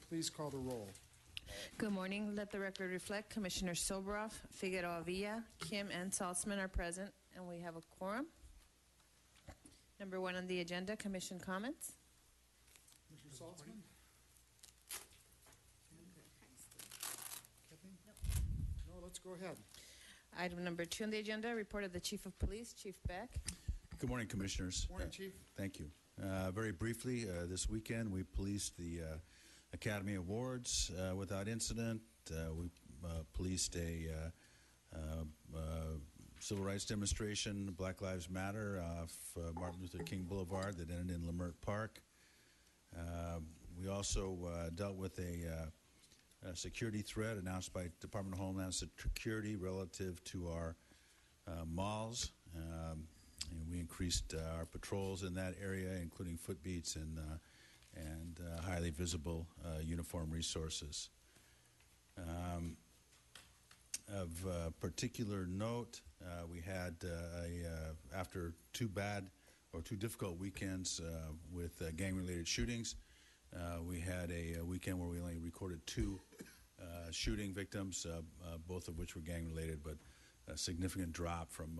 please call the roll. Good morning. Let the record reflect Commissioner Soboroff, Figueroa Villa, Kim, and Saltzman are present, and we have a quorum. Number 1 on the agenda, Commission comments. Commissioner Saltzman? No, let's go ahead. Item number 2 on the agenda, report of the Chief of Police, Chief Beck. Good morning, Commissioners. Morning, Chief. Thank you. Very briefly, this weekend we policed the Academy Awards without incident. We policed a civil rights demonstration, Black Lives Matter, off Martin Luther King Boulevard that ended in Leimert Park. We also dealt with a security threat announced by Department of Homeland Security relative to our malls. And we increased our patrols in that area, including footbeats and highly visible uniform resources. Of particular note, we had after two difficult weekends with gang-related shootings, we had a weekend where we only recorded 2 shooting victims, both of which were gang-related, but a significant drop from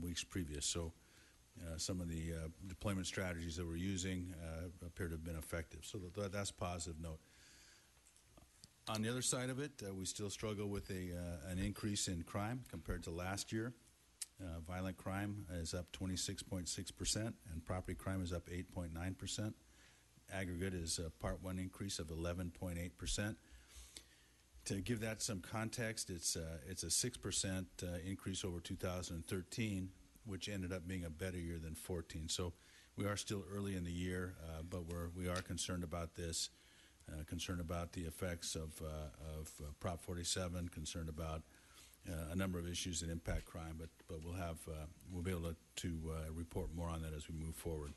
weeks previous. So some of the deployment strategies that we're using appear to have been effective. So that's a positive note. On the other side of it, we still struggle with an increase in crime compared to last year. Violent crime is up 26.6%, and property crime is up 8.9%. Aggregate is a Part 1 increase of 11.8%. To give that some context, it's a 6% increase over 2013, which ended up being a better year than 14. So we are still early in the year, but we are concerned about this, concerned about the effects of Prop 47, concerned about a number of issues that impact crime, but we'll be able to report more on that as we move forward.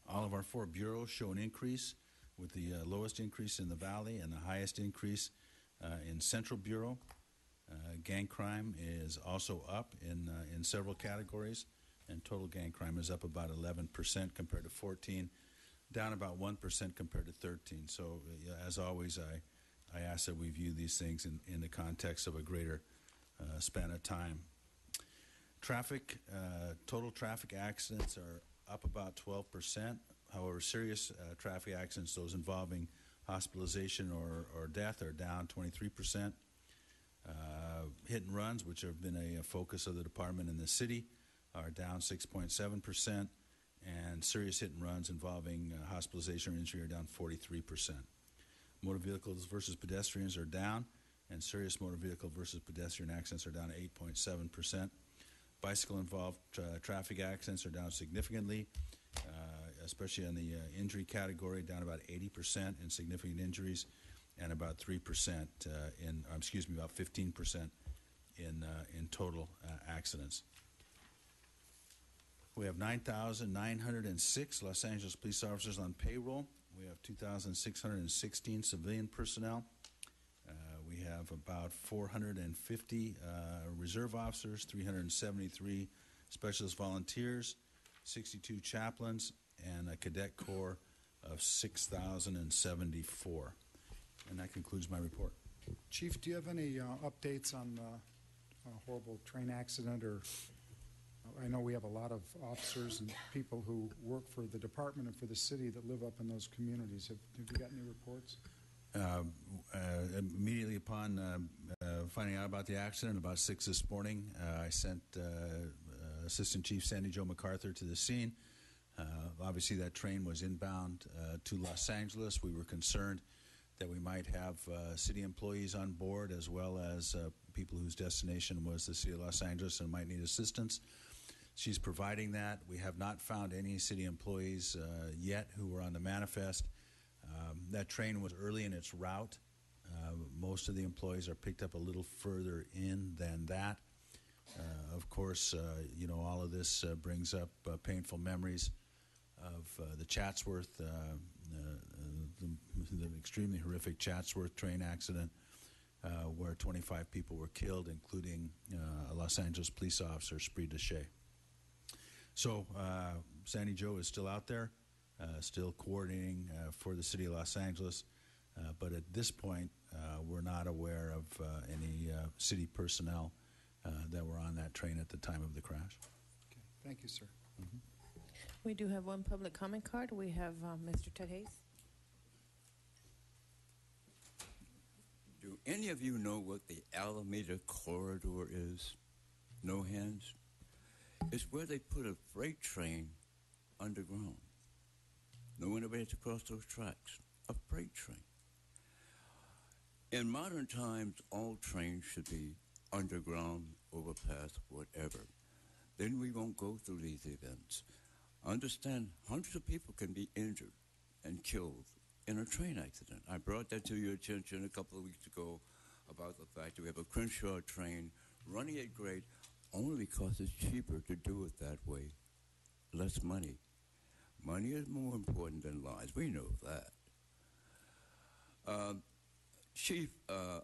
All of our 4 bureaus show an increase, with the lowest increase in the Valley and the highest increase in Central Bureau. Gang crime is also up in several categories, and total gang crime is up about 11% compared to 14, down about 1% compared to 13. So as always, I ask that we view these things in the context of a greater span of time. Traffic, total traffic accidents are up about 12%. However, serious traffic accidents, those involving hospitalization or death, are down 23%. Hit and runs, which have been a focus of the department in the city, are down 6.7%, and serious hit and runs involving hospitalization or injury are down 43%. Motor vehicles versus pedestrians are down, and serious motor vehicle versus pedestrian accidents are down 8.7%. Bicycle-involved traffic accidents are down significantly, especially in the injury category, down about 80% in significant injuries, and about 3% about 15% in total accidents. We have 9,906 Los Angeles police officers on payroll. We have 2,616 civilian personnel. We have about 450 reserve officers, 373 specialist volunteers, 62 chaplains, and a cadet corps of 6,074. And that concludes my report. Chief, do you have any updates on the horrible train accident? Or I know we have a lot of officers and people who work for the department and for the city that live up in those communities. Have you got any reports? Immediately upon finding out about the accident, about 6 this morning, I sent Assistant Chief Sandy Jo MacArthur to the scene. Obviously, that train was inbound to Los Angeles. We were concerned that we might have city employees on board, as well as people whose destination was the city of Los Angeles and might need assistance. She's providing that. We have not found any city employees yet who were on the manifest. That train was early in its route. Most of the employees are picked up a little further in than that. Of course, all of this brings up painful memories of the Chatsworth, the extremely horrific Chatsworth train accident, where 25 people were killed, including a Los Angeles police officer, Spree Deshay. So Sandy Jo is still out there, still coordinating for the city of Los Angeles. But at this point, we're not aware of any city personnel that were on that train at the time of the crash. Okay. Thank you, sir. We do have one public comment card. We have Mr. Ted Hayes. Do any of you know what the Alameda Corridor is? No hands? It's where they put a freight train underground. No one ever had to cross those tracks. A freight train. In modern times, all trains should be underground, overpass, whatever. Then we won't go through these events. Understand, hundreds of people can be injured and killed in a train accident. I brought that to your attention a couple of weeks ago about the fact that we have a Crenshaw train running at grade only because it's cheaper to do it that way. Less money. Money is more important than lives. We know that. Chief,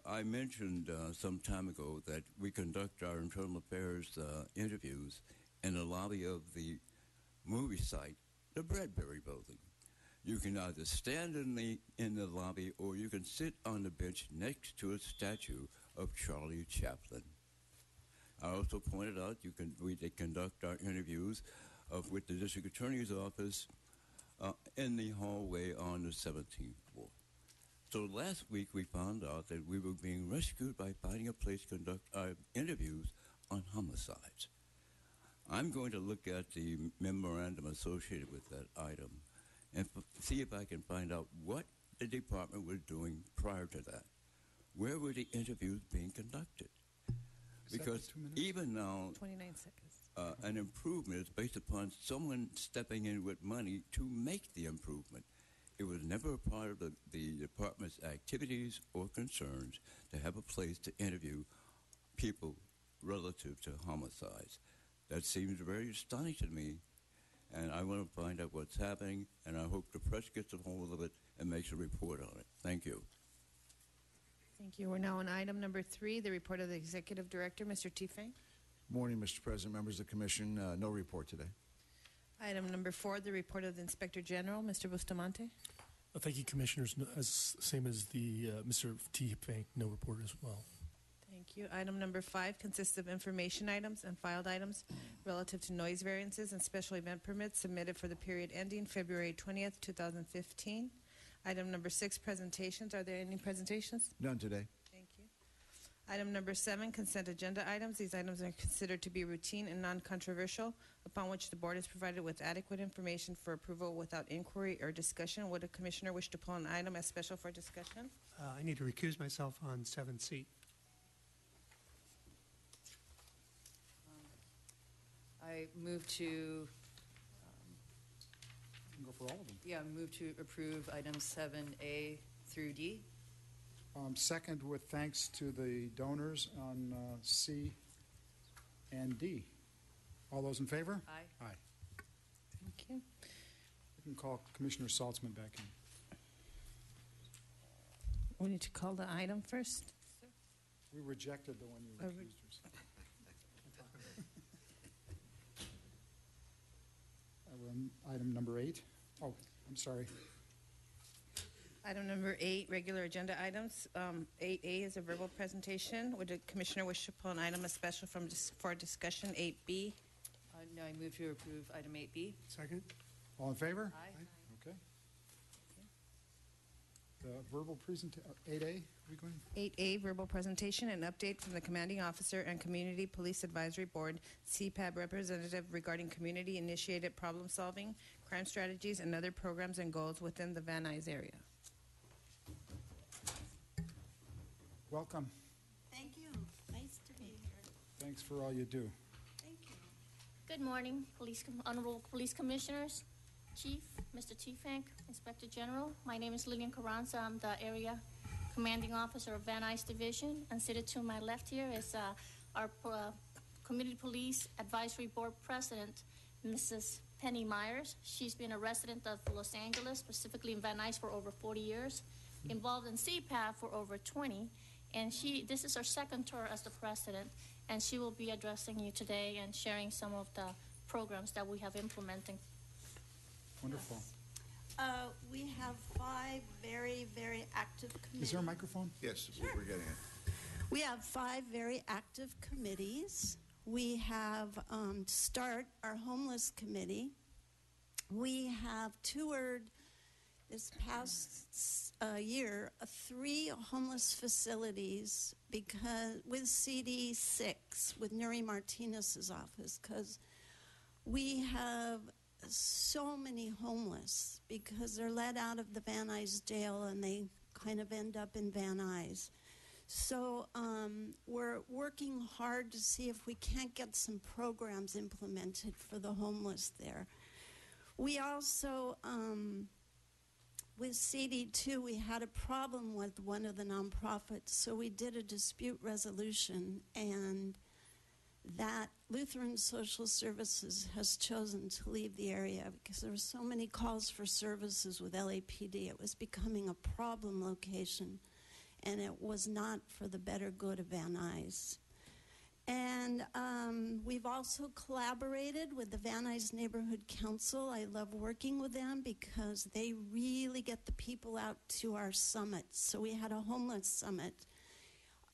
I mentioned some time ago that we conduct our internal affairs interviews in the lobby of the movie site, the Bradbury Building. You can either stand in the lobby or you can sit on the bench next to a statue of Charlie Chaplin. I also pointed out they conduct our interviews with the district attorney's office in the hallway on the 17th floor. So last week we found out that we were being rescued by finding a place to conduct our interviews on homicides. I'm going to look at the memorandum associated with that item and see if I can find out what the department was doing prior to that. Where were the interviews being conducted? Because even now, 29 seconds. an improvement is based upon someone stepping in with money to make the improvement. It was never a part of the department's activities or concerns to have a place to interview people relative to homicides. That seems very astonishing to me, and I want to find out what's happening, and I hope the press gets a hold of it and makes a report on it. Thank you. Thank you. We're now on item number 3, the report of the Executive Director, Mr. Tifeng. Morning, Mr. President, members of the Commission. No report today. Item number 4, the report of the Inspector General, Mr. Bustamante. Thank you, Commissioners. Same as the Mr. Tifeng, no report as well. Thank you. Item number 5 consists of information items and filed items relative to noise variances and special event permits submitted for the period ending February 20th, 2015. Item number 6, presentations. Are there any presentations? None today. Thank you. Item number 7, consent agenda items. These items are considered to be routine and non-controversial, upon which the board is provided with adequate information for approval without inquiry or discussion. Would a commissioner wish to pull an item as special for discussion? I need to recuse myself on 7C. I move to, You can go for all of them. move to approve items 7A through D. Second, with thanks to the donors on C and D. All those in favor? Aye. Aye. Thank you. We can call Commissioner Saltzman back in. We need to call the item first. We rejected the one you Oh, recused yourself. We're on item number 8. Oh, I'm sorry. Item number 8, regular agenda items. 8A is a verbal presentation. Would the commissioner wish to pull an item as special for discussion? 8B. No, I move to approve item 8B. Second? All in favor? Aye. Okay. The verbal presentation, 8A, we going? 8A, verbal presentation and update from the commanding officer and Community Police Advisory Board, CPAB representative regarding community-initiated problem-solving, crime strategies, and other programs and goals within the Van Nuys area. Welcome. Thank you. Nice to be here. Thanks for all you do. Thank you. Good morning, Honorable Police Commissioners, Chief, Mr. Tifeng, Inspector General. My name is Lillian Carranza. I'm the Area Commanding Officer of Van Nuys Division. And seated to my left here is our Community Police Advisory Board President, Mrs. Penny Myers. She's been a resident of Los Angeles, specifically in Van Nuys, for over 40 years, involved in CPAB for over 20. And this is her second tour as the president, and she will be addressing you today and sharing some of the programs that we have implementing. Wonderful. We have 5 very, very active active committees. Is there a microphone? Yes, we're getting it. We have 5 very active committees. We have to start our homeless committee. We have toured this past year 3 homeless facilities because with CD6, with Nuri Martinez's office, because we have so many homeless because they're let out of the Van Nuys jail and they kind of end up in Van Nuys. So we're working hard to see if we can't get some programs implemented for the homeless there. We also, with CD2, we had a problem with one of the nonprofits, so we did a dispute resolution, and that Lutheran Social Services has chosen to leave the area because there were so many calls for services with LAPD. It was becoming a problem location, and it was not for the better good of Van Nuys. And we've also collaborated with the Van Nuys Neighborhood Council. I love working with them because they really get the people out to our summits. So we had a homeless summit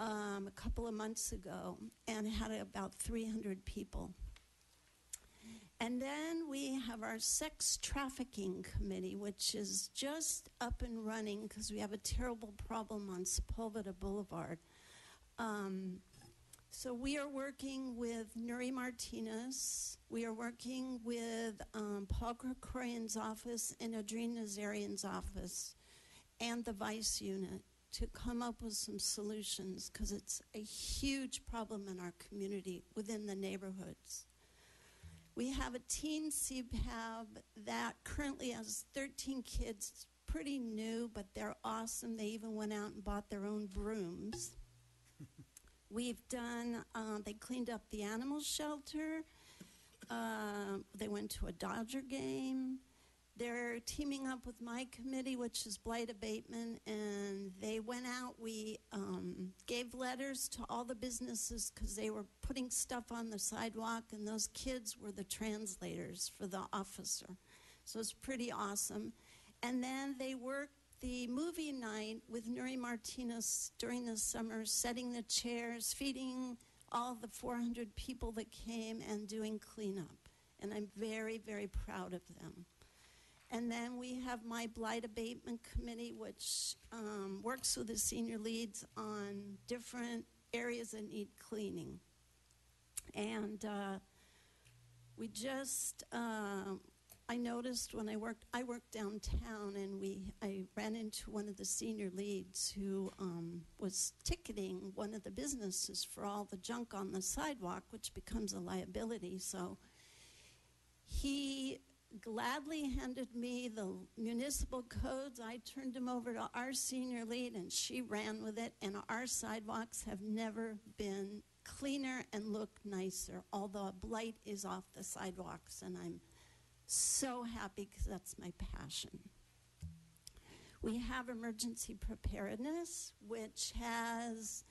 a couple of months ago and had about 300 people. And then we have our sex trafficking committee, which is just up and running because we have a terrible problem on Sepulveda Boulevard. So we are working with Nuri Martinez. We are working with Paul Krikorian's office and Adrien Nazarian's office and the Vice Unit to come up with some solutions because it's a huge problem in our community within the neighborhoods. We have a teen CPAB that currently has 13 kids. It's pretty new, but they're awesome. They even went out and bought their own brooms. We've done, they cleaned up the animal shelter. They went to a Dodger game. They're teaming up with my committee, which is blight abatement, and they went out. We gave letters to all the businesses because they were putting stuff on the sidewalk, and those kids were the translators for the officer. So it's pretty awesome. And then they worked the movie night with Nuri Martinez during the summer, setting the chairs, feeding all the 400 people that came, and doing cleanup. And I'm very, very proud of them. And then we have my blight abatement committee, which works with the senior leads on different areas that need cleaning. And we just, I noticed when I worked downtown, and I ran into one of the senior leads who was ticketing one of the businesses for all the junk on the sidewalk, which becomes a liability. So he gladly handed me the municipal codes. I turned them over to our senior lead, and she ran with it, and our sidewalks have never been cleaner and look nicer, although a blight is off the sidewalks, and I'm so happy because that's my passion. We have emergency preparedness, which has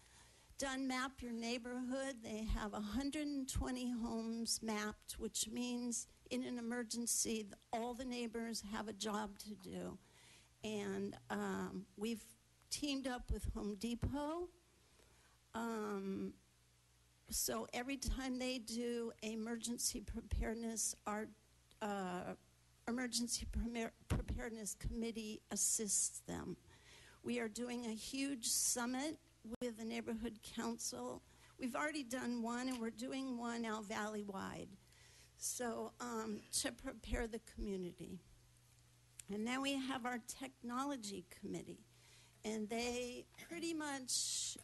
done Map Your Neighborhood. They have 120 homes mapped, which means in an emergency, all the neighbors have a job to do. And we've teamed up with Home Depot. So every time they do emergency preparedness, our emergency preparedness committee assists them. We are doing a huge summit with the neighborhood council. We've already done one, and we're doing one now valley-wide. So to prepare the community. And then we have our technology committee, and they pretty much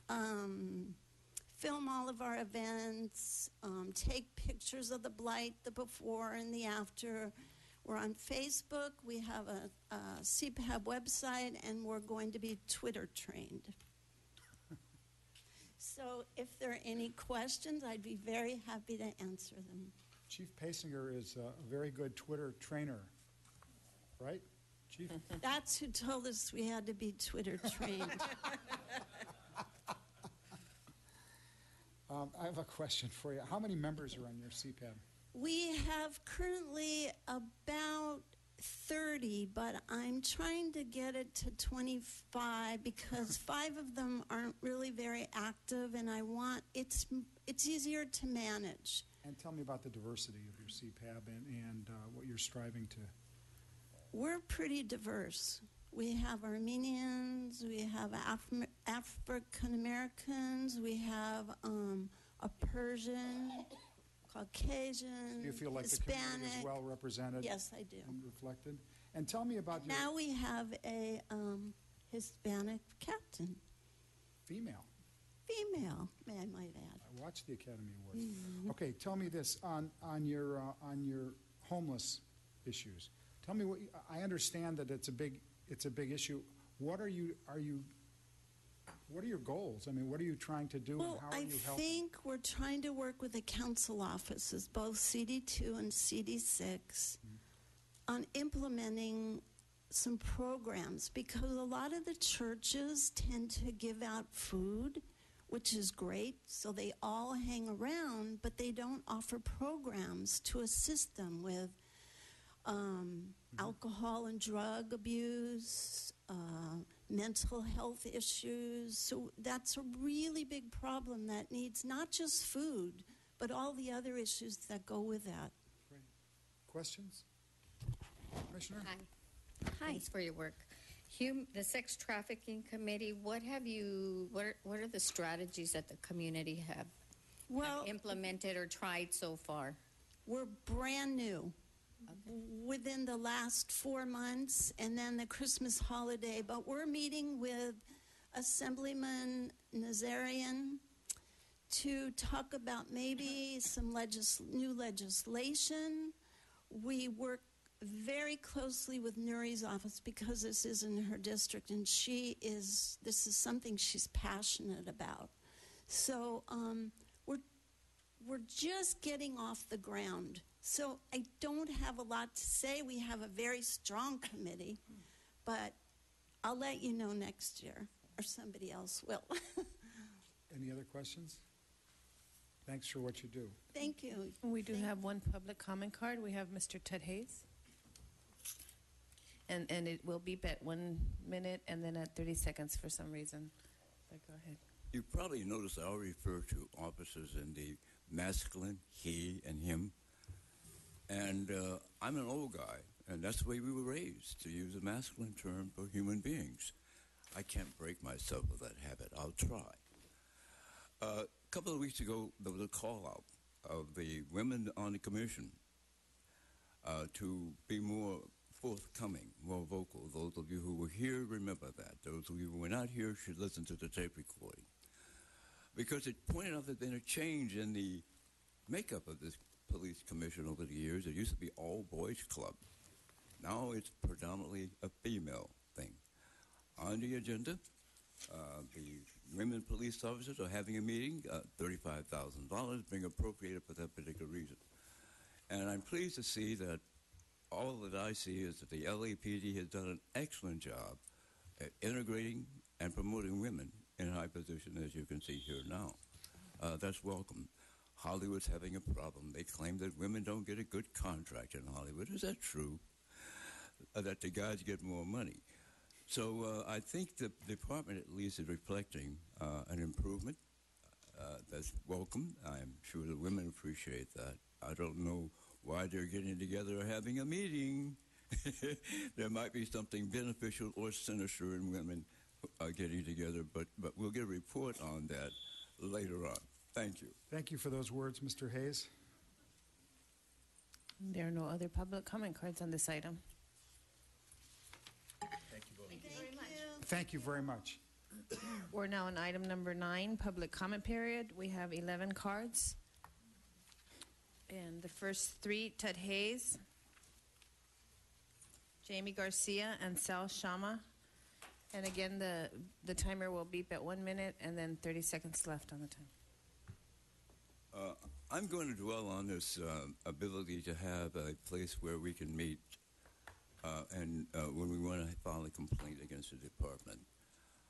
film all of our events, take pictures of the blight, the before and the after. We're on Facebook. We have a CPAB website, and we're going to be Twitter trained. So if there are any questions, I'd be very happy to answer them. Chief Pasinger is a very good Twitter trainer, right, Chief? That's who told us we had to be Twitter trained. I have a question for you. How many members are on your CPAB? We have currently about 30, but I'm trying to get it to 25 because 5 of them aren't really very active, and it's easier to manage. And tell me about the diversity of your CPAB and what you're striving to. We're pretty diverse. We have Armenians, we have African Americans, we have a Persian, Caucasian, Do you feel like Hispanic. the community is well represented? Yes, I do. And reflected? And tell me about your Now we have a Hispanic captain, female. may I might add. I watched the Academy Awards. Okay, tell me this on your homeless issues. Tell me I understand that it's a big issue. What are your goals? I mean, what are you trying to do, and Well, how are I you helping? think we're trying to work with the council offices, both CD2 and CD6, on implementing some programs, because a lot of the churches tend to give out food, which is great, so they all hang around, but they don't offer programs to assist them with alcohol and drug abuse, mental health issues. So that's a really big problem that needs not just food, but all the other issues that go with that. Great. Questions? Commissioner? Hi. Thanks for your work. The Sex Trafficking Committee, what are the strategies that the community have implemented or tried so far? We're brand new. Within the last 4 months, and then the Christmas holiday. But we're meeting with Assemblyman Nazarian to talk about maybe some new legislation. We work very closely with Nuri's office because this is in her district, and this is something she's passionate about. So we're just getting off the ground. So I don't have a lot to say. We have a very strong committee, but I'll let you know next year, or somebody else will. Any other questions? Thanks for what you do. Thank you. We do have one public comment card. We have Mr. Ted Hayes. And it will beep at 1 minute and then at 30 seconds for some reason. So go ahead. You probably noticed I refer to officers in the masculine, he and him. And I'm an old guy, and that's the way we were raised, to use a masculine term for human beings. I can't break myself of that habit. I'll try. A couple of weeks ago, there was a call-out of the women on the commission to be more forthcoming, more vocal. Those of you who were here remember that. Those of you who were not here should listen to the tape recording. Because it pointed out that there's been a change in the makeup of this police commission over the years. It used to be all boys club. Now it's predominantly a female thing. On the agenda, the women police officers are having a meeting, $35,000 being appropriated for that particular reason. And I'm pleased to see that all that I see is that the LAPD has done an excellent job at integrating and promoting women in high position, as you can see here now. That's welcome. Hollywood's having a problem. They claim that women don't get a good contract in Hollywood. Is that true? That the guys get more money. So I think the department at least is reflecting an improvement that's welcome. I'm sure the women appreciate that. I don't know why they're getting together or having a meeting. There might be something beneficial or sinister in women getting together, but we'll get a report on that later on. Thank you. Thank you for those words, Mr. Hayes. There are no other public comment cards on this item. Thank you very much. Thank you very much. We're now on item number 9, public comment period. We have 11 cards. And the first 3, Ted Hayes, Jamie Garcia, and Sal Shama. And again, the timer will beep at 1 minute and then 30 seconds left on the time. I'm going to dwell on this ability to have a place where we can meet and when we want to file a complaint against the department.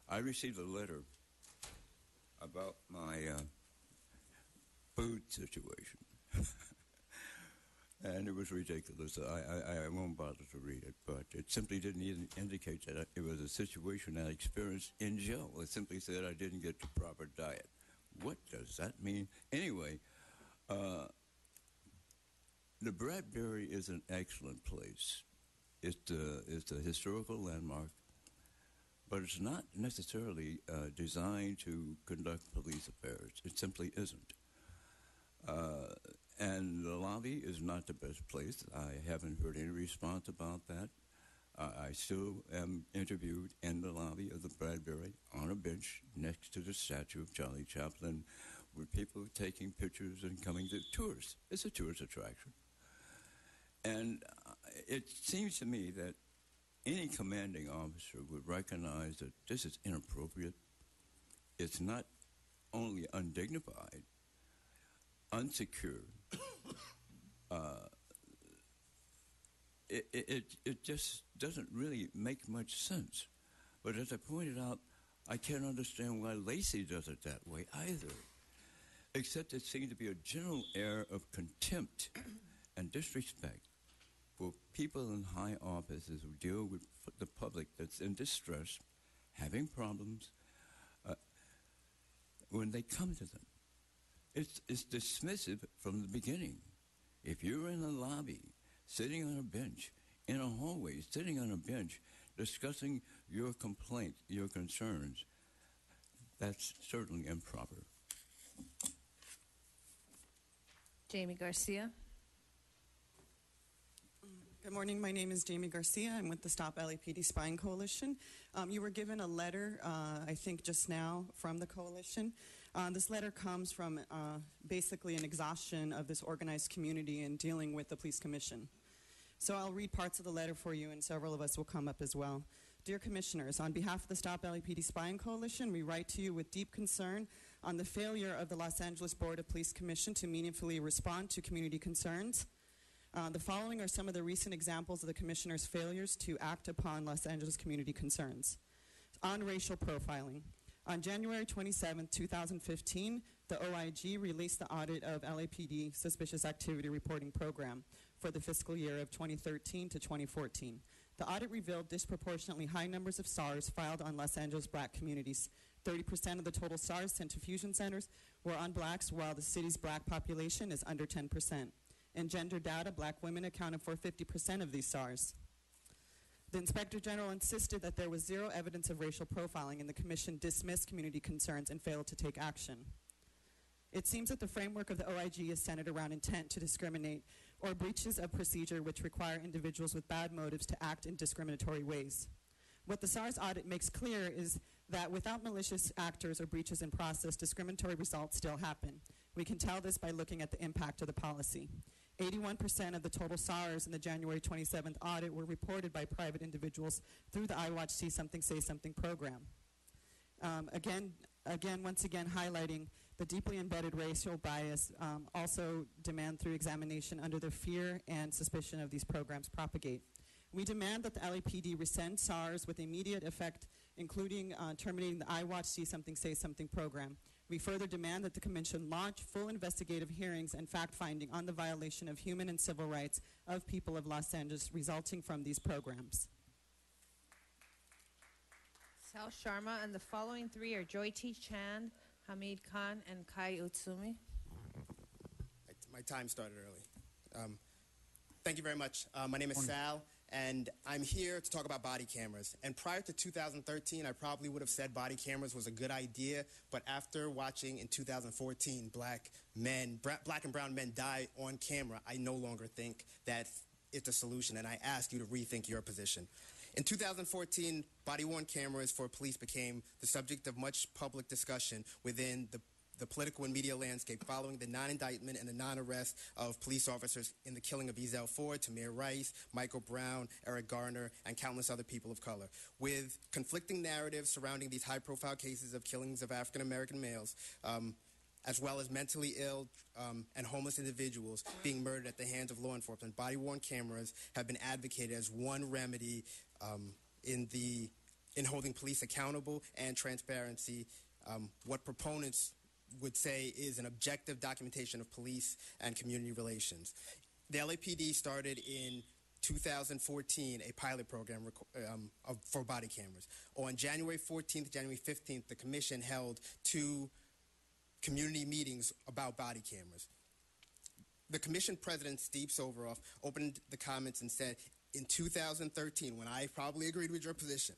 I received a letter about my food situation. And it was ridiculous. I won't bother to read it, but it simply didn't even indicate that it was a situation I experienced in jail. It simply said I didn't get the proper diet. What does that mean? Anyway, the Bradbury is an excellent place. It's a historical landmark, but it's not necessarily designed to conduct police affairs. It simply isn't. And the lobby is not the best place. I haven't heard any response about that. I still am interviewed in the lobby of the Bradbury on a bench next to the statue of Charlie Chaplin with people taking pictures and coming to tours. It's a tourist attraction. And it seems to me that any commanding officer would recognize that this is inappropriate. It's not only undignified, unsecured. It just doesn't really make much sense. But as I pointed out, I can't understand why Lacey does it that way either. Except there seems to be a general air of contempt and disrespect for people in high offices who deal with the public that's in distress, having problems, when they come to them. It's dismissive from the beginning. If you're in a lobby, sitting on a bench, in a hallway, sitting on a bench, discussing your complaint, your concerns, that's certainly improper. Jamie Garcia. Good morning. My name is Jamie Garcia. I'm with the Stop LAPD Spying Coalition. You were given a letter, I think just now, from the coalition. This letter comes from basically an exhaustion of this organized community in dealing with the police commission. So I'll read parts of the letter for you, and several of us will come up as well. Dear Commissioners, on behalf of the Stop LAPD Spying Coalition, we write to you with deep concern on the failure of the Los Angeles Board of Police Commission to meaningfully respond to community concerns. The following are some of the recent examples of the Commissioner's failures to act upon Los Angeles community concerns. On racial profiling. On January 27, 2015, the OIG released the audit of LAPD Suspicious Activity Reporting Program for the fiscal year of 2013 to 2014. The audit revealed disproportionately high numbers of SARs filed on Los Angeles black communities. 30% of the total SARs sent to fusion centers were on blacks, while the city's black population is under 10%. In gender data, black women accounted for 50% of these SARs. The Inspector General insisted that there was zero evidence of racial profiling, and the Commission dismissed community concerns and failed to take action. It seems that the framework of the OIG is centered around intent to discriminate or breaches of procedure which require individuals with bad motives to act in discriminatory ways. What the SARS audit makes clear is that without malicious actors or breaches in process, discriminatory results still happen. We can tell this by looking at the impact of the policy. 81% of the total SARs in the January 27th audit were reported by private individuals through the iWatch See Something, Say Something program. Once again, highlighting the deeply embedded racial bias, also demand through examination under the fear and suspicion of these programs propagate. We demand that the LAPD rescind SARs with immediate effect, including terminating the iWatch See Something, Say Something program. We further demand that the Commission launch full investigative hearings and fact-finding on the violation of human and civil rights of people of Los Angeles resulting from these programs. Sal Sharma, and the following three are Joy T. Chand, Hamid Khan, and Kai Utsumi. My time started early. Thank you very much. My name is Sal, and I'm here to talk about body cameras. And prior to 2013, I probably would have said body cameras was a good idea, but after watching in 2014 black and brown men die on camera, I no longer think that it's a solution, and I ask you to rethink your position. In 2014, body-worn cameras for police became the subject of much public discussion within the political and media landscape following the non-indictment and the non-arrest of police officers in the killing of Ezell Ford, Tamir Rice, Michael Brown, Eric Garner, and countless other people of color. With conflicting narratives surrounding these high-profile cases of killings of African-American males, as well as mentally ill and homeless individuals being murdered at the hands of law enforcement, body-worn cameras have been advocated as one remedy in holding police accountable and transparency. What proponents would say is an objective documentation of police and community relations. the LAPD started in 2014 a pilot program for body cameras. On January 14th, January 15th, the commission held 2 community meetings about body cameras. The commission president, Steve Soboroff, opened the comments and said, in 2013, when I probably agreed with your position,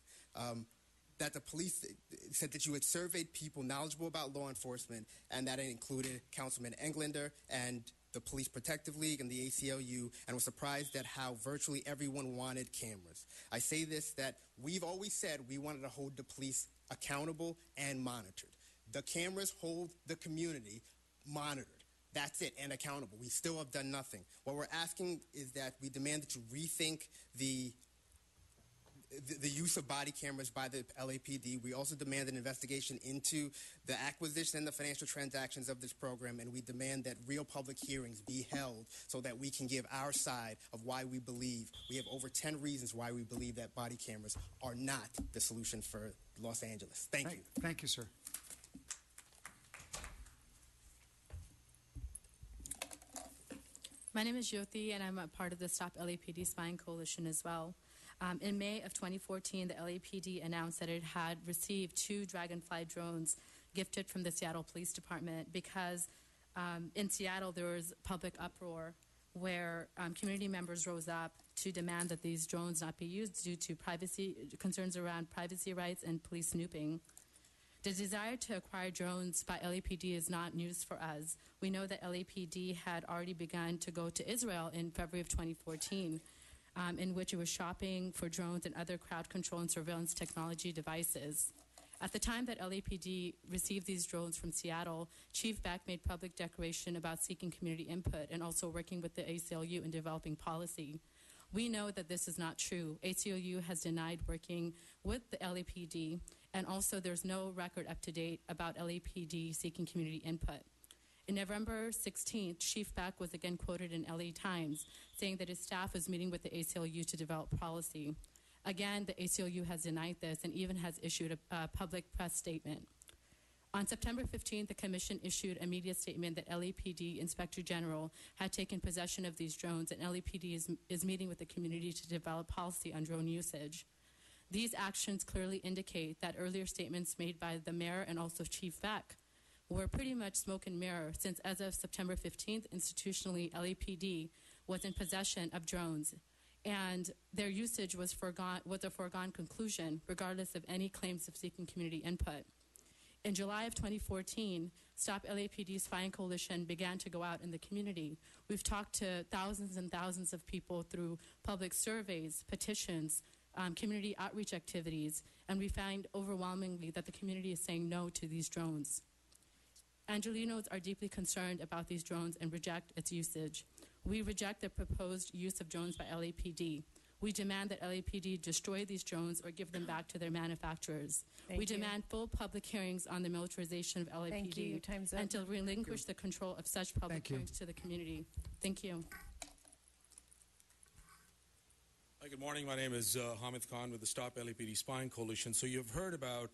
that the police said that you had surveyed people knowledgeable about law enforcement, and that it included Councilman Englander and the Police Protective League and the ACLU, and was surprised at how virtually everyone wanted cameras. I say this, that we've always said we wanted to hold the police accountable and monitored. The cameras hold the community monitored. That's it, and accountable. We still have done nothing. What we're asking is that we demand that you rethink the use of body cameras by the LAPD. We also demand an investigation into the acquisition and the financial transactions of this program, and we demand that real public hearings be held so that we can give our side of why we believe. We have over 10 reasons why we believe that body cameras are not the solution for Los Angeles. Thank you. Thank you, sir. My name is Jyoti, and I'm a part of the Stop LAPD Spying Coalition as well. In May of 2014, the LAPD announced that it had received 2 Dragonfly drones gifted from the Seattle Police Department because in Seattle there was public uproar where community members rose up to demand that these drones not be used due to concerns around privacy rights and police snooping. The desire to acquire drones by LAPD is not news for us. We know that LAPD had already begun to go to Israel in February of 2014, in which it was shopping for drones and other crowd control and surveillance technology devices. At the time that LAPD received these drones from Seattle, Chief Beck made public declaration about seeking community input and also working with the ACLU in developing policy. We know that this is not true. ACLU has denied working with the LAPD, and also there's no record up to date about LAPD seeking community input. In November 16th, Chief Beck was again quoted in LA Times saying that his staff was meeting with the ACLU to develop policy. Again, the ACLU has denied this and even has issued a public press statement. On September 15th, the Commission issued a media statement that LAPD Inspector General had taken possession of these drones, and LAPD is meeting with the community to develop policy on drone usage. These actions clearly indicate that earlier statements made by the mayor and also Chief Beck were pretty much smoke and mirror, since as of September 15th, institutionally, LAPD was in possession of drones, and their usage was a foregone conclusion, regardless of any claims of seeking community input. In July of 2014, Stop LAPD Spying Coalition began to go out in the community. We've talked to thousands and thousands of people through public surveys, petitions, community outreach activities, and we find overwhelmingly that the community is saying no to these drones. Angelinos are deeply concerned about these drones and reject its usage. We reject the proposed use of drones by LAPD. We demand that LAPD destroy these drones or give them back to their manufacturers. We demand full public hearings on the militarization of LAPD and to relinquish the control of such public hearings to the community. Thank you. Hi, good morning. My name is Hamid Khan with the Stop LAPD Spying Coalition. So you've heard about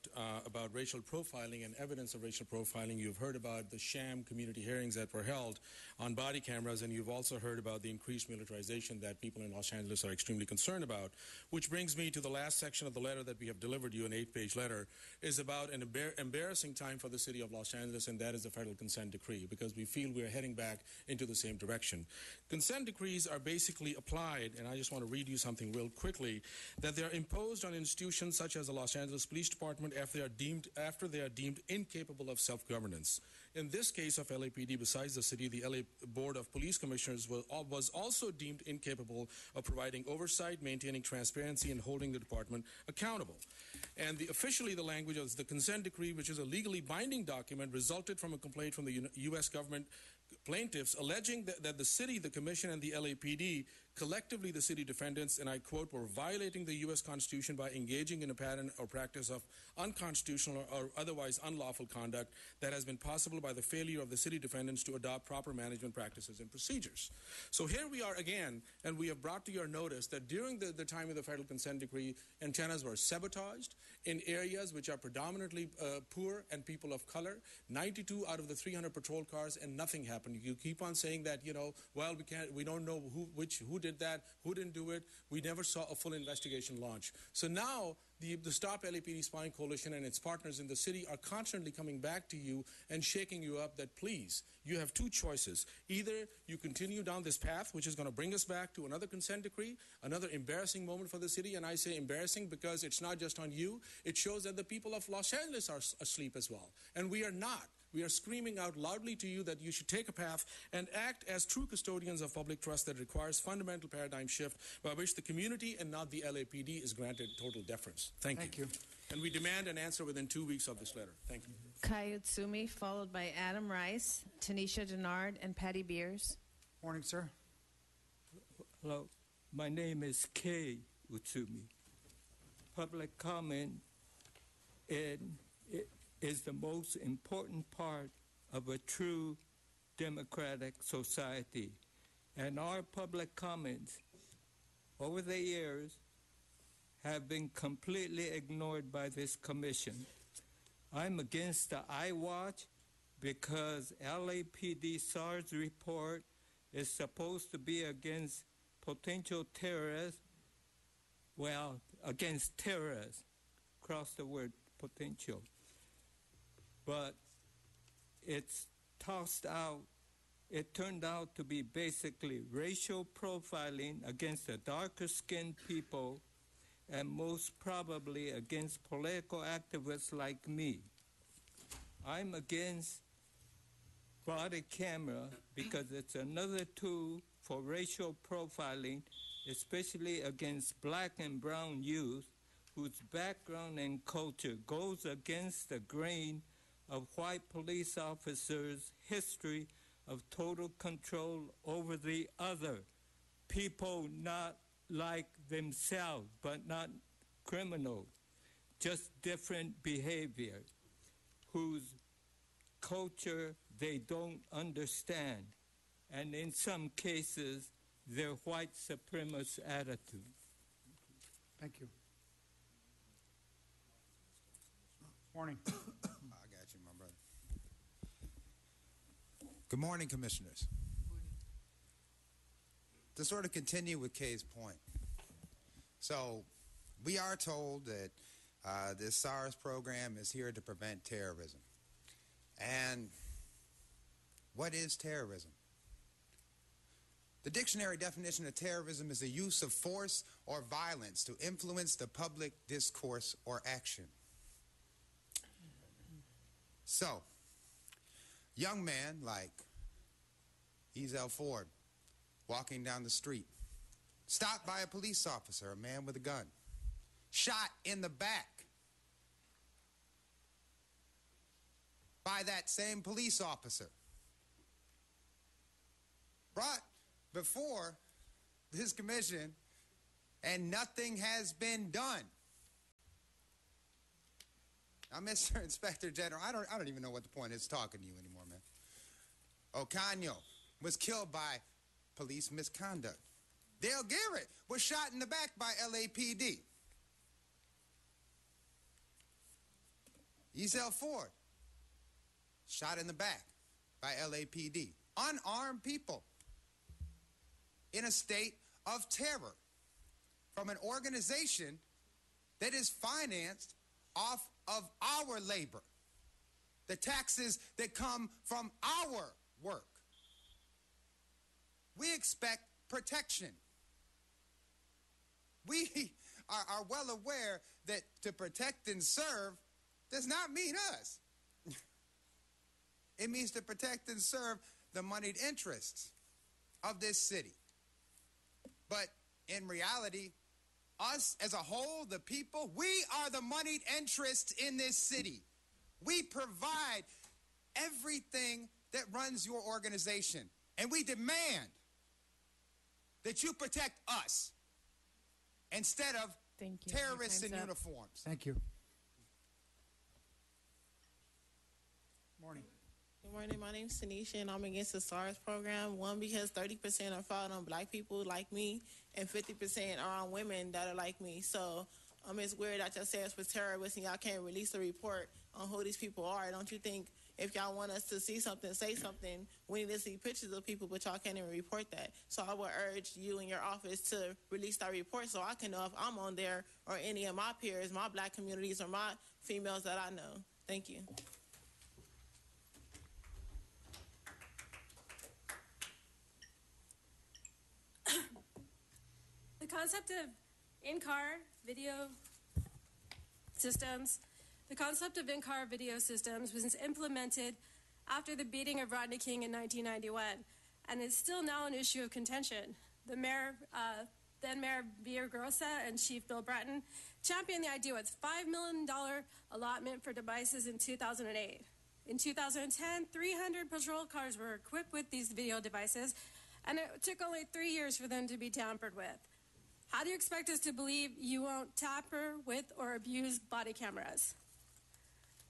racial profiling and evidence of racial profiling. You've heard about the sham community hearings that were held on body cameras, and you've also heard about the increased militarization that people in Los Angeles are extremely concerned about, which brings me to the last section of the letter that we have delivered you, an 8-page letter, is about an embarrassing time for the city of Los Angeles, and that is the federal consent decree, because we feel we're heading back into the same direction. Consent decrees are basically applied, and I just want to read you something real quickly, that they are imposed on institutions such as the Los Angeles Police Department after they are deemed incapable of self-governance. In this case of LAPD, besides the city, the LA Board of Police Commissioners was also deemed incapable of providing oversight, maintaining transparency, and holding the department accountable. And officially the language of the consent decree, which is a legally binding document, resulted from a complaint from the U.S. government plaintiffs alleging that the city, the commission, and the LAPD collectively the city defendants, and I quote, were violating the U.S. Constitution by engaging in a pattern or practice of unconstitutional or otherwise unlawful conduct that has been possible by the failure of the city defendants to adopt proper management practices and procedures. So here we are again, and we have brought to your notice that during the time of the federal consent decree, antennas were sabotaged in areas which are predominantly poor and people of color. 92 out of the 300 patrol cars, and nothing happened. You keep on saying that, well, we don't know who did that, who didn't do it. We never saw a full investigation launch. So now the Stop LAPD Spying Coalition and its partners in the city are constantly coming back to you and shaking you up that, please, you have two choices. Either you continue down this path, which is going to bring us back to another consent decree, another embarrassing moment for the city, and I say embarrassing because it's not just on you. It shows that the people of Los Angeles are asleep as well, and we are not. We are screaming out loudly to you that you should take a path and act as true custodians of public trust that requires fundamental paradigm shift by which the community and not the LAPD is granted total deference. Thank you. And we demand an answer within 2 weeks of this letter. Thank you. Kai Utsumi, followed by Adam Rice, Tanisha Denard, and Patty Beers. Morning, sir. Hello. My name is Kei Utsumi. Public comment is the most important part of a true democratic society. And our public comments over the years have been completely ignored by this commission. I'm against the iWatch because LAPD SARS report is supposed to be against potential terrorists, against terrorists, cross the word potential. But it's tossed out. It turned out to be basically racial profiling against the darker skinned people and most probably against political activists like me. I'm against body camera because it's another tool for racial profiling, especially against black and brown youth whose background and culture goes against the grain of white police officers' history of total control over the other, people not like themselves, but not criminals, just different behavior, whose culture they don't understand, and in some cases, their white supremacist attitude. Thank you. Morning. Good morning, Commissioners. To sort of continue with Kay's point, so we are told that this SARS program is here to prevent terrorism. And what is terrorism? The dictionary definition of terrorism is the use of force or violence to influence the public discourse or action. So, young man like Ezell Ford walking down the street, stopped by a police officer, a man with a gun, shot in the back by that same police officer, brought before this commission, and nothing has been done. Now, Mr. Inspector General, I don't even know what the point is talking to you anymore, man. Ocaño was killed by police misconduct. Dale Garrett was shot in the back by LAPD. Ezell Ford, shot in the back by LAPD. Unarmed people in a state of terror from an organization that is financed off of our labor, the taxes that come from our work. We expect protection. We are well aware that to protect and serve does not mean us. It means to protect and serve the moneyed interests of this city. But in reality, us as a whole, the people, we are the moneyed interests in this city. We provide everything that runs your organization. And we demand that you protect us instead of terrorists in uniforms. Thank you. Morning. Good morning. My name is Tanisha, and I'm against the SARS program. One, because 30% are falling on black people like me, and 50% are on women that are like me. So it's weird that y'all say us for terrorists and y'all can't release a report on who these people are. Don't you think if y'all want us to see something, say something, we need to see pictures of people, but y'all can't even report that? So I would urge you and your office to release that report so I can know if I'm on there or any of my peers, my black communities, or my females that I know. Thank you. The concept of in-car video systems, was implemented after the beating of Rodney King in 1991, and is still now an issue of contention. The mayor, then Mayor Villaraigosa and Chief Bill Bratton championed the idea with $5 million allotment for devices in 2008. In 2010, 300 patrol cars were equipped with these video devices, and it took only 3 years for them to be tampered with. How do you expect us to believe you won't tamper with or abuse body cameras?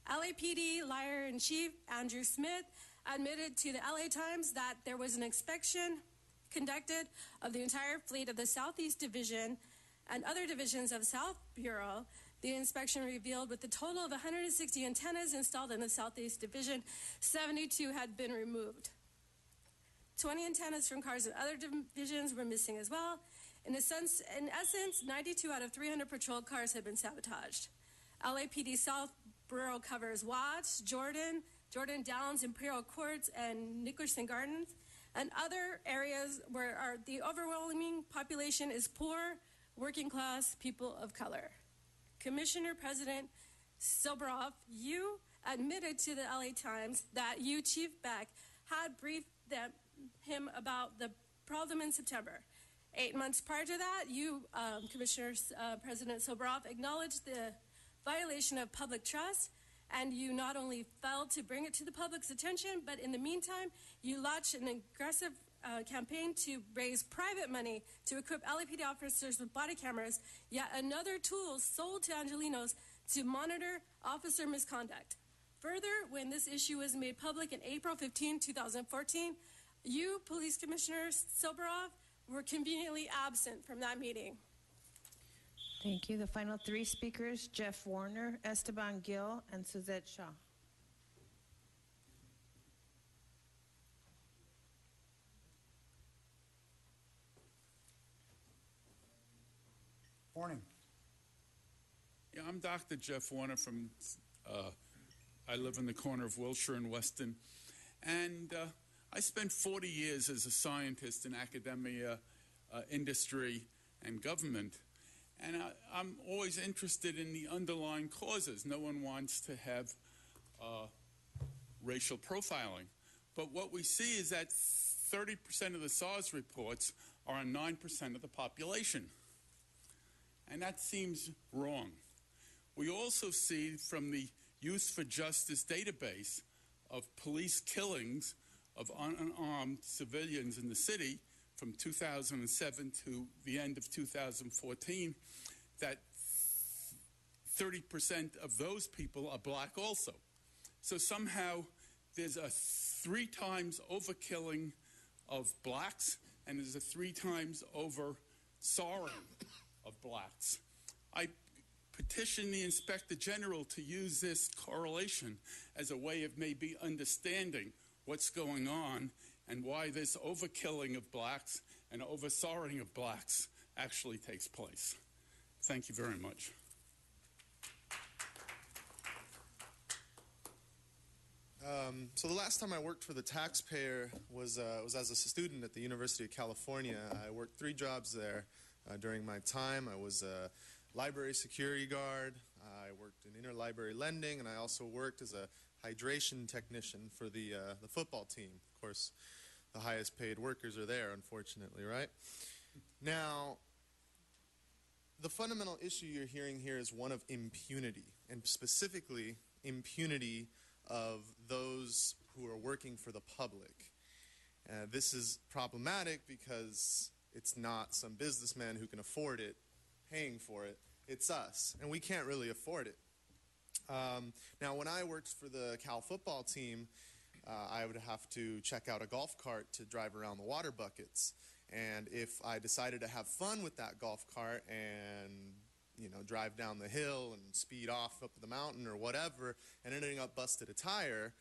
LAPD Liar-in-Chief Andrew Smith admitted to the LA Times that there was an inspection conducted of the entire fleet of the Southeast Division and other divisions of South Bureau. The inspection revealed with a total of 160 antennas installed in the Southeast Division, 72 had been removed. 20 antennas from cars in other divisions were missing as well. In essence, 92 out of 300 patrol cars had been sabotaged. LAPD South Bureau covers Watts, Jordan Downs, Imperial Courts, and Nickerson Gardens, and other areas where the overwhelming population is poor, working class people of color. Commissioner President Soboroff, you admitted to the LA Times that you, Chief Beck, had briefed him about the problem in September. 8 months prior to that, you, Commissioner President Soboroff, acknowledged the violation of public trust, and you not only failed to bring it to the public's attention, but in the meantime, you launched an aggressive campaign to raise private money to equip LAPD officers with body cameras, yet another tool sold to Angelenos to monitor officer misconduct. Further, when this issue was made public in April 15, 2014, you, Police Commissioner Soboroff, were conveniently absent from that meeting. Thank you. The final three speakers, Jeff Warner, Esteban Gill, and Suzette Shaw. Morning. Yeah, I'm Dr. Jeff Warner from, I live in the corner of Wilshire and Weston, and I spent 40 years as a scientist in academia, industry, and government. And I'm always interested in the underlying causes. No one wants to have racial profiling. But what we see is that 30% of the SARS reports are on 9% of the population. And that seems wrong. We also see from the Youth for Justice database of police killings of unarmed civilians in the city from 2007 to the end of 2014, that 30% of those people are black also. So somehow there's a 3 times overkilling of blacks, and there's a 3 times over SARing of blacks. I petition the Inspector General to use this correlation as a way of maybe understanding what's going on and why this overkilling of blacks and over-SARing of blacks actually takes place. Thank you very much. So the last time I worked for the taxpayer was as a student at the University of California. I worked 3 jobs there during my time. I was a library security guard, I worked in interlibrary lending, and I also worked as a hydration technician for the football team. Of course, the highest paid workers are there, unfortunately, right? Now, the fundamental issue you're hearing here is one of impunity, and specifically impunity of those who are working for the public. This is problematic because It's not some businessman who can afford it paying for it. It's us, and we can't really afford it. Now, when I worked for the Cal football team, I would have to check out a golf cart to drive around the water buckets. And if I decided to have fun with that golf cart and, you know, drive down the hill and speed off up the mountain or whatever, and ending up busted a tire,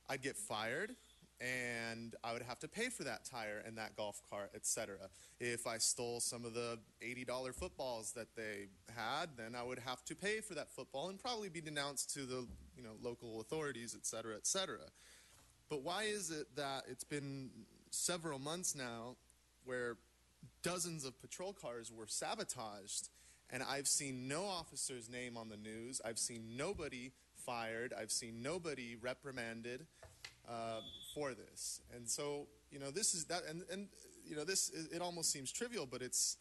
I'd get fired, and I would have to pay for that tire and that golf cart, etc. If I stole some of the $80 footballs that they had, then I would have to pay for that football and probably be denounced to the, you know, local authorities, etc., etc. But why is it that it's been several months now where dozens of patrol cars were sabotaged, and I've seen no officer's name on the news, I've seen nobody fired, I've seen nobody reprimanded for this? And so, you know, this is that, and you know, this, it almost seems trivial, but it's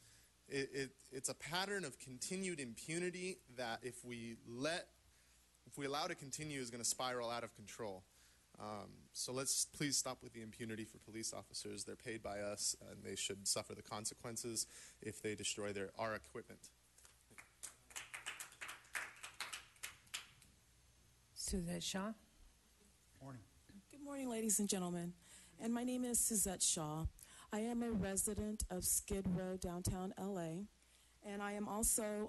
a pattern of continued impunity that if we allow to continue is going to spiral out of control. So let's please stop with the impunity for police officers. They're paid by us, and they should suffer the consequences if they destroy our equipment. Suzette Shaw. Morning. Good morning, ladies and gentlemen. And my name is Suzette Shaw. I am a resident of Skid Row, downtown LA, and I am also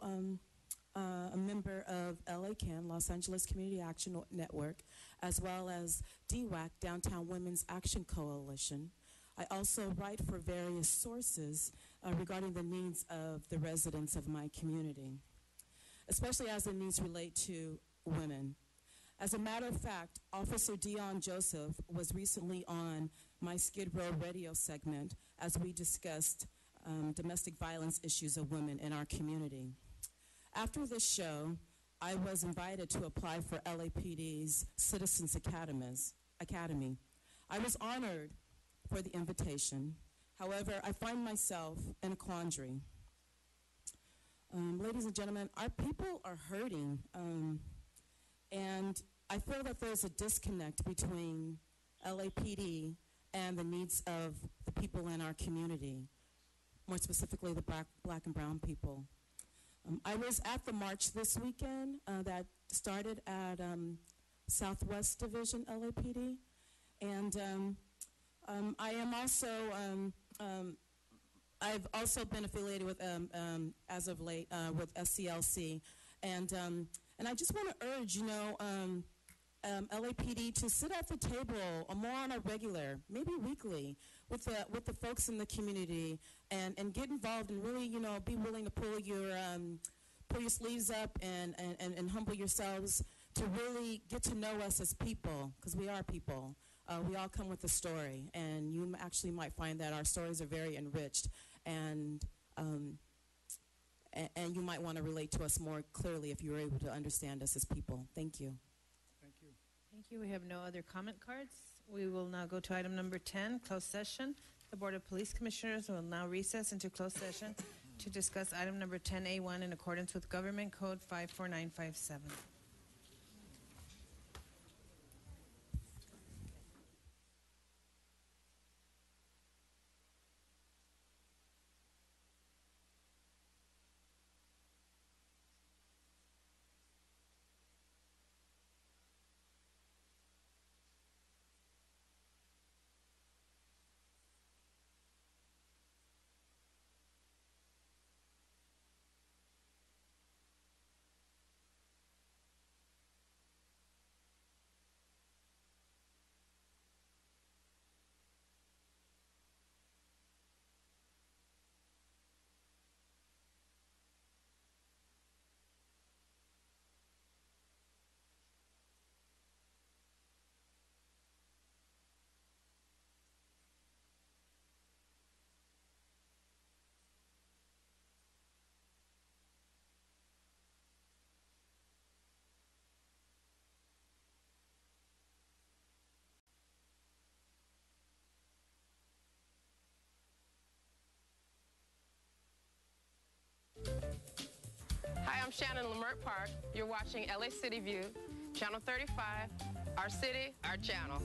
a member of LACAN, Los Angeles Community Action Network, as well as DWAC, Downtown Women's Action Coalition. I also write for various sources regarding the needs of the residents of my community, especially as the needs relate to women. As a matter of fact, Officer Dion Joseph was recently on my Skid Row radio segment as we discussed domestic violence issues of women in our community. After this show, I was invited to apply for LAPD's Citizens Academy. I was honored for the invitation. However, I find myself in a quandary. Ladies and gentlemen, our people are hurting, and I feel that there's a disconnect between LAPD and the needs of the people in our community, more specifically the black and brown people. I was at the march this weekend that started at Southwest Division LAPD, and I am also, I've also been affiliated with, as of late, with SCLC, and I just want to urge, you know, LAPD to sit at the table more on a regular, maybe weekly, with the folks in the community, and get involved and really, you know, be willing to pull your sleeves up and humble yourselves to really get to know us as people, because we are people. We all come with a story, and you actually might find that our stories are very enriched, and you might want to relate to us more clearly if you're able to understand us as people. Thank you. Thank you. We have no other comment cards. We will now go to item number 10, closed session. The Board of Police Commissioners will now recess into closed session to discuss item number 10A1 in accordance with Government Code 54957. Hi, I'm Shannon Lamert Park. You're watching LA City View, Channel 35, our city, our channel.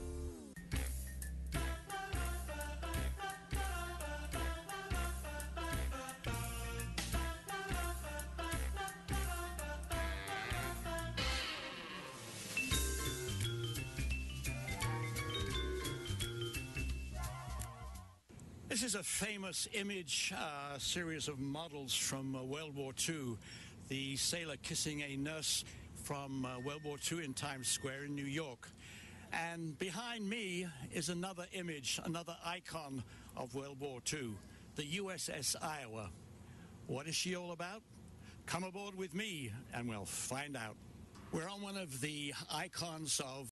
This is a famous image series of models from World War II. The sailor kissing a nurse from World War II in Times Square in New York. And behind me is another image, another icon of World War II, the USS Iowa. What is she all about? Come aboard with me and we'll find out. We're on one of the icons of